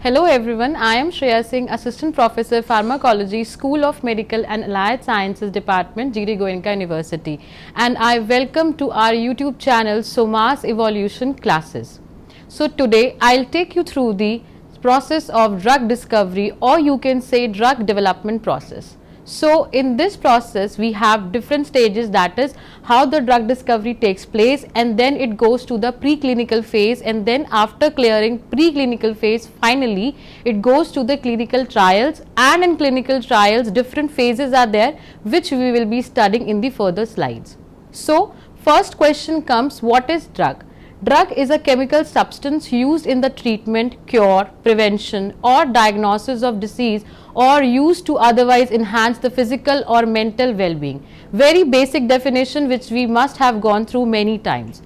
Hello everyone, I am Shreya Singh, Assistant Professor Pharmacology, School of Medical and Allied Sciences Department, GD Goenka University, and I welcome to our YouTube channel SOMAS Evolution classes. So today I'll take you through the process of drug discovery, or you can say drug development process. So in this process we have different stages, that is how the drug discovery takes place, and then it goes to the preclinical phase, and then after clearing preclinical phase finally it goes to the clinical trials, and in clinical trials different phases are there which we will be studying in the further slides. So first question comes, what is drug? Drug is a chemical substance used in the treatment, cure, prevention or diagnosis of disease, or used to otherwise enhance the physical or mental well-being. Very basic definition which we must have gone through many times.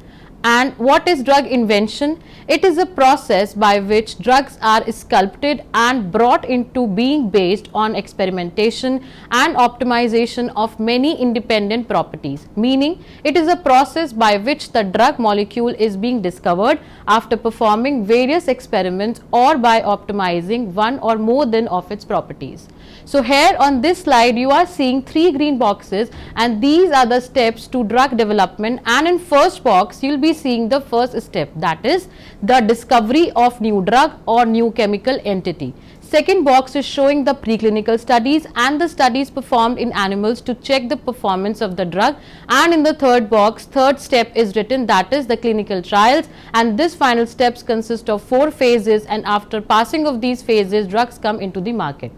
And what is drug invention? It is a process by which drugs are sculpted and brought into being based on experimentation and optimization of many independent properties, meaning it is a process by which the drug molecule is being discovered after performing various experiments or by optimizing one or more than of its properties. So here on this slide you are seeing three green boxes, and these are the steps to drug development, and in first box you will be seeing the first step, that is the discovery of new drug or new chemical entity. Second box is showing the preclinical studies and the studies performed in animals to check the performance of the drug, and in the third box third step is written, that is the clinical trials, and this final steps consist of 4 phases, and after passing of these phases drugs come into the market.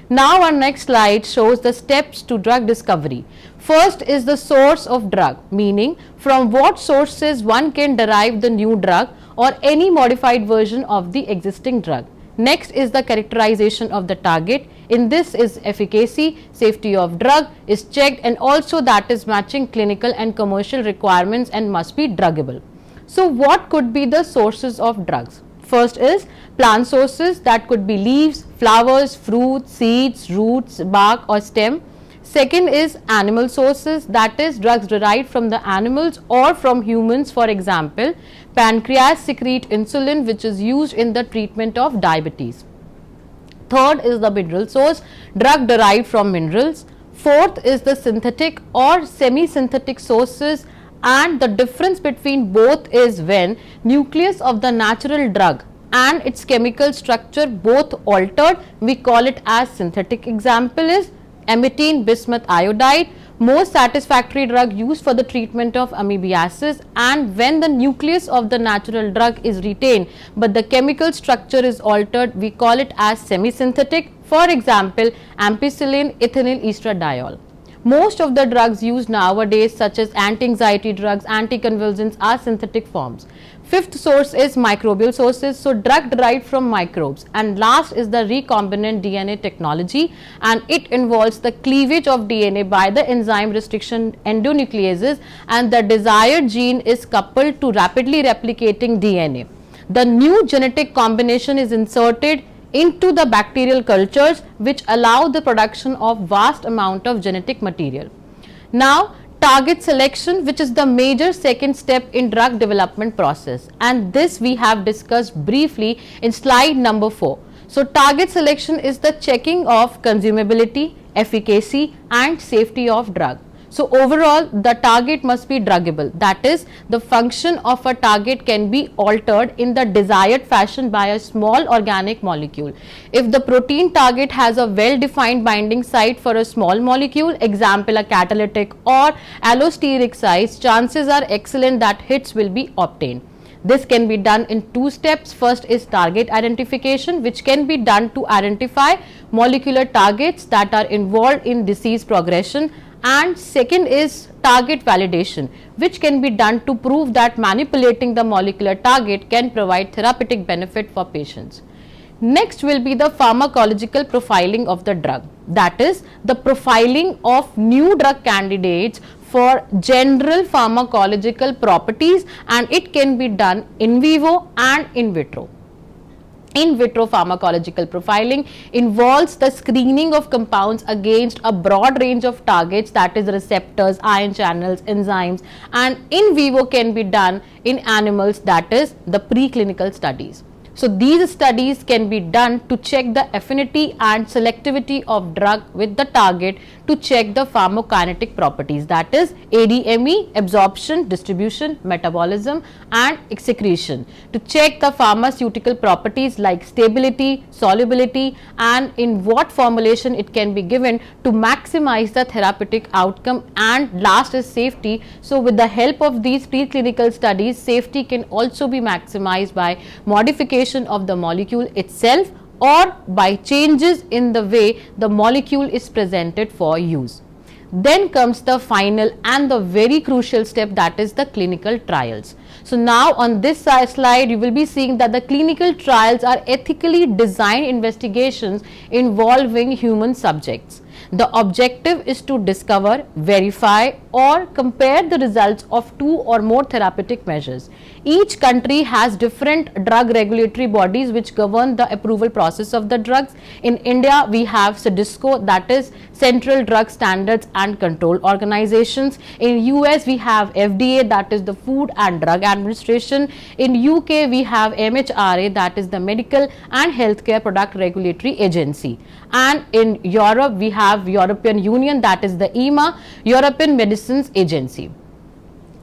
Now our next slide shows the steps to drug discovery. First is the source of drug, meaning from what sources one can derive the new drug or any modified version of the existing drug. Next is the characterization of the target. In this is efficacy, safety of drug is checked, and also that is matching clinical and commercial requirements and must be druggable. So what could be the sources of drugs? First is plant sources, that could be leaves, flowers, fruits, seeds, roots, bark or stem. Second is animal sources, that is drugs derived from the animals or from humans. For example, pancreas secrete insulin which is used in the treatment of diabetes. Third is the mineral source, drug derived from minerals. Fourth is the synthetic or semi-synthetic sources, and the difference between both is when nucleus of the natural drug and its chemical structure both altered, we call it as synthetic. Example is amethine bismuth iodide, most satisfactory drug used for the treatment of amoebiasis, and when the nucleus of the natural drug is retained but the chemical structure is altered, we call it as semi-synthetic. For example, ampicillin ethinyl estradiol. Most of the drugs used nowadays such as anti-anxiety drugs, anticonvulsants are synthetic forms. Fifth source is microbial sources, so drug derived from microbes. And last is the recombinant DNA technology, and it involves the cleavage of DNA by the enzyme restriction endonucleases, and the desired gene is coupled to rapidly replicating DNA. The new genetic combination is inserted into the bacterial cultures which allow the production of vast amount of genetic material. Now target selection, which is the major second step in drug development process, and this we have discussed briefly in slide number 4. So target selection is the checking of consumability, efficacy and safety of drug. So overall the target must be druggable, that is the function of a target can be altered in the desired fashion by a small organic molecule. If the protein target has a well defined binding site for a small molecule, example a catalytic or allosteric site, chances are excellent that hits will be obtained. This can be done in 2 steps. First is target identification, which can be done to identify molecular targets that are involved in disease progression, and second is target validation, which can be done to prove that manipulating the molecular target can provide therapeutic benefit for patients. Next will be the pharmacological profiling of the drug, that is the profiling of new drug candidates for general pharmacological properties, and it can be done in vivo and in vitro. In vitro pharmacological profiling involves the screening of compounds against a broad range of targets, that is receptors, ion channels, enzymes, and in vivo can be done in animals, that is the preclinical studies. So these studies can be done to check the affinity and selectivity of drug with the target to check the pharmacokinetic properties, that is ADME, absorption, distribution, metabolism and excretion, to check the pharmaceutical properties like stability, solubility and in what formulation it can be given to maximize the therapeutic outcome, and last is safety. So with the help of these preclinical studies, safety can also be maximized by modification of the molecule itself or by changes in the way the molecule is presented for use. Then comes the final and the very crucial step, that is the clinical trials. So now on this slide you will be seeing that the clinical trials are ethically designed investigations involving human subjects. The objective is to discover, verify or compare the results of 2 or more therapeutic measures. Each country has different drug regulatory bodies which govern the approval process of the drugs. In India, we have CDSCO, that is Central Drug Standards and Control Organizations. In US, we have FDA, that is the Food and Drug Administration. In UK, we have MHRA, that is the Medical and Healthcare Product Regulatory Agency. And in Europe, we have European Union, that is the EMA, European Medicines Agency.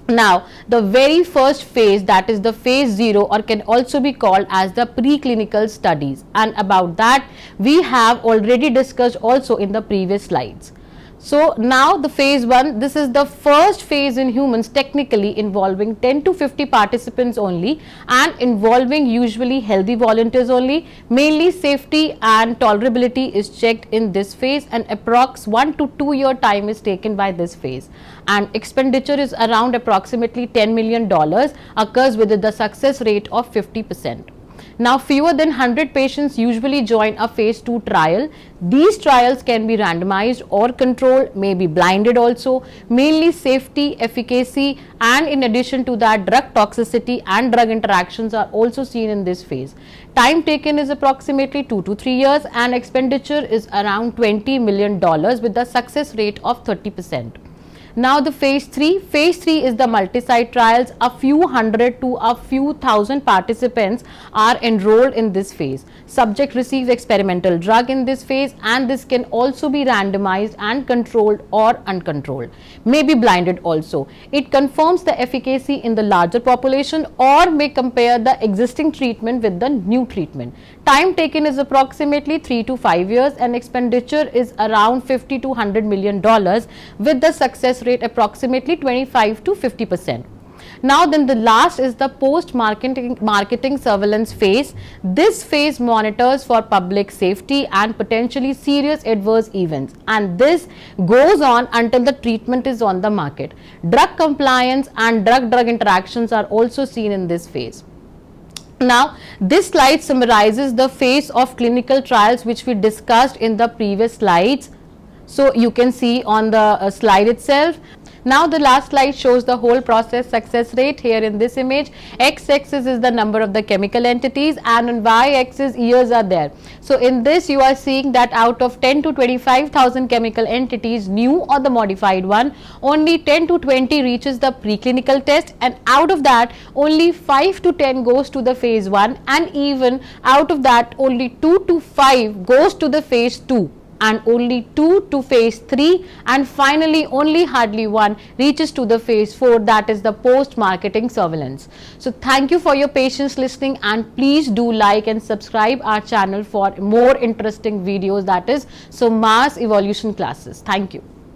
Now, the very first phase, that is the phase 0 or can also be called as the preclinical studies, and about that we have already discussed also in the previous slides. So now the phase 1, this is the first phase in humans, technically involving 10 to 50 participants only and involving usually healthy volunteers only. Mainly safety and tolerability is checked in this phase and approx 1 to 2 year time is taken by this phase, and expenditure is around approximately $10 million, occurs with the success rate of 50%. Now, fewer than 100 patients usually join a phase 2 trial. These trials can be randomized or controlled, may be blinded also. Mainly safety, efficacy and in addition to that drug toxicity and drug interactions are also seen in this phase. Time taken is approximately 2 to 3 years and expenditure is around $20 million with the success rate of 30%. Now the phase 3 is the multi-site trials. A few hundred to a few thousand participants are enrolled in this phase. Subject receives experimental drug in this phase and this can also be randomized and controlled or uncontrolled, may be blinded also. It confirms the efficacy in the larger population or may compare the existing treatment with the new treatment. Time taken is approximately 3 to 5 years and expenditure is around $50 to $100 million with the success rate approximately 25 to 50%. Now then the last is the post marketing surveillance phase. This phase monitors for public safety and potentially serious adverse events, and this goes on until the treatment is on the market. Drug compliance and drug-drug interactions are also seen in this phase. Now this slide summarizes the phase of clinical trials which we discussed in the previous slides. So you can see on the slide itself. Now the last slide shows the whole process success rate. Here in this image, x-axis is the number of the chemical entities and on y-axis years are there. So in this you are seeing that out of 10 to 25,000 chemical entities, new or the modified one, only 10 to 20 reaches the preclinical test, and out of that only 5 to 10 goes to the phase 1, and even out of that only 2 to 5 goes to the phase 2. And only 2 to phase 3, and finally only hardly 1 reaches to the phase 4, that is the post marketing surveillance. So thank you for your patience listening, and please do like and subscribe our channel for more interesting videos, that is so mass evolution classes. Thank you.